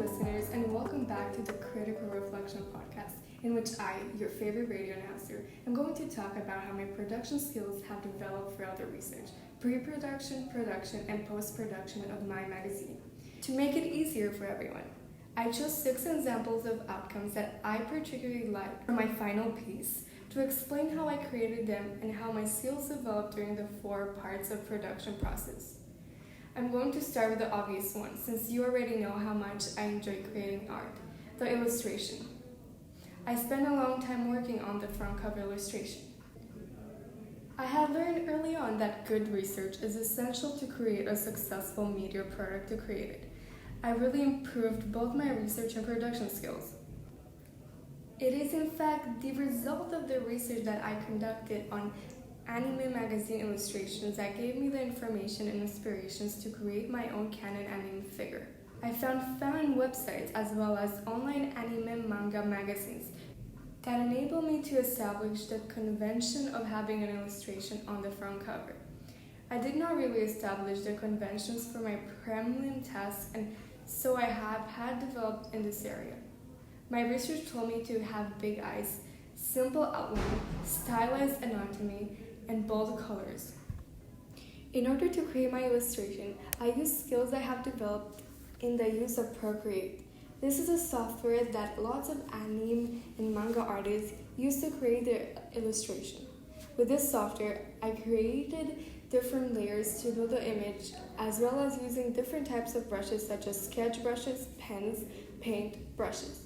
listeners, and welcome back to the Critical Reflection Podcast, in which I, your favorite radio announcer, am going to talk about how my production skills have developed throughout the research, pre-production, production, and post-production of my magazine. To make it easier for everyone, I chose 6 examples of outcomes that I particularly liked for my final piece to explain how I created them and how my skills developed during the 4 parts of production process. I'm going to start with the obvious one, since you already know how much I enjoy creating art, the illustration. I spent a long time working on the front cover illustration. I had learned early on that good research is essential to create a successful media product to create it. I really improved both my research and production skills. It is in fact the result of the research that I conducted on anime magazine illustrations that gave me the information and inspirations to create my own canon anime figure. I found fan websites as well as online anime manga magazines that enabled me to establish the convention of having an illustration on the front cover. I did not really establish the conventions for my prelim tasks, and so I have had developed in this area. My research told me to have big eyes, simple outline, stylized anatomy, and bold colors. In order to create my illustration, I used skills I have developed in the use of Procreate. This is a software that lots of anime and manga artists use to create their illustration. With this software, I created different layers to build the image, as well as using different types of brushes such as sketch brushes, pens, paint brushes.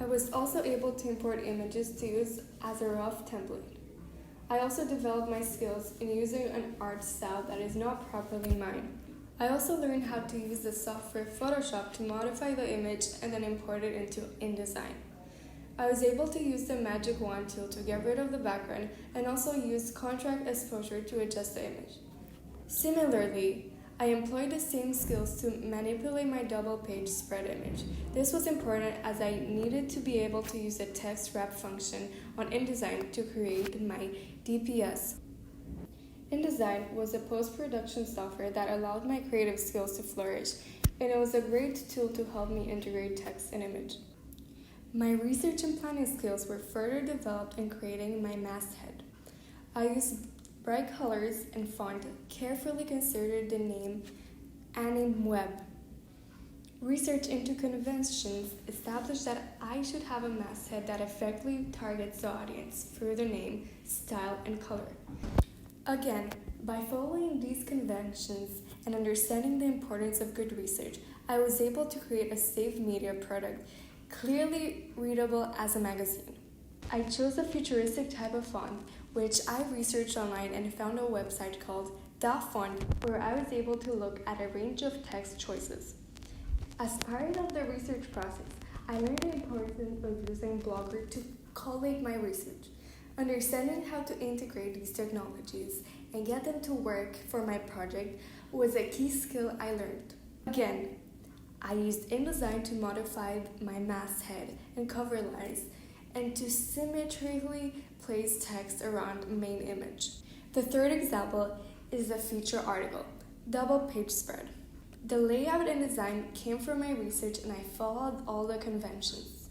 I was also able to import images to use as a rough template. I also developed my skills in using an art style that is not properly mine. I also learned how to use the software Photoshop to modify the image and then import it into InDesign. I was able to use the magic wand tool to get rid of the background and also use contrast exposure to adjust the image. Similarly, I employed the same skills to manipulate my double-page spread image. This was important as I needed to be able to use the text wrap function on InDesign to create my DPS. InDesign was a post-production software that allowed my creative skills to flourish, and it was a great tool to help me integrate text and image. My research and planning skills were further developed in creating my masthead. I used bright colors and font, carefully considered the name AnimeWeb. Research into conventions established that I should have a masthead that effectively targets the audience through the name, style, and color. Again, by following these conventions and understanding the importance of good research, I was able to create a safe media product, clearly readable as a magazine. I chose a futuristic type of font, which I researched online and found a website called DaFont, where I was able to look at a range of text choices. As part of the research process, I learned the importance of using Blogger to collate my research. Understanding how to integrate these technologies and get them to work for my project was a key skill I learned. Again, I used InDesign to modify my masthead and cover lines, and to symmetrically place text around main image. The third example is the feature article, double page spread. The layout and design came from my research, and I followed all the conventions.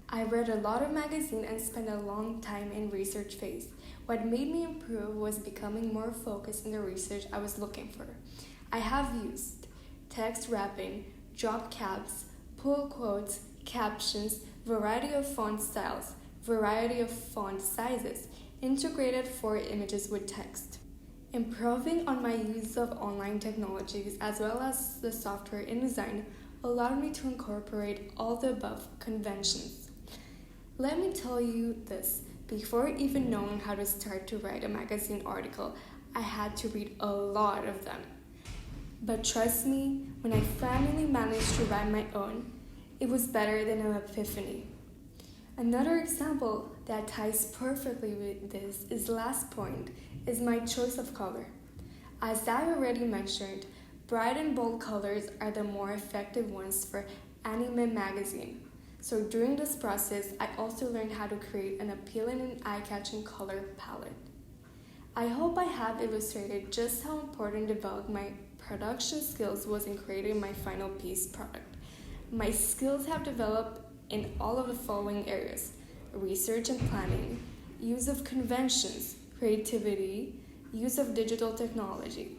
I read a lot of magazine and spent a long time in research phase. What made me improve was becoming more focused in the research I was looking for. I have used text wrapping, drop caps, pull quotes, captions, variety of font styles, variety of font sizes, integrated 4 images with text. Improving on my use of online technologies as well as the software InDesign allowed me to incorporate all the above conventions. Let me tell you this, before even knowing how to start to write a magazine article, I had to read a lot of them. But trust me, when I finally managed to write my own, it was better than an epiphany. Another example that ties perfectly with this is last point, is my choice of color. As I already mentioned, bright and bold colors are the more effective ones for anime magazine. So during this process, I also learned how to create an appealing and eye-catching color palette. I hope I have illustrated just how important developing my production skills was in creating my final piece product. My skills have developed in all of the following areas: research and planning, use of conventions, creativity, use of digital technology,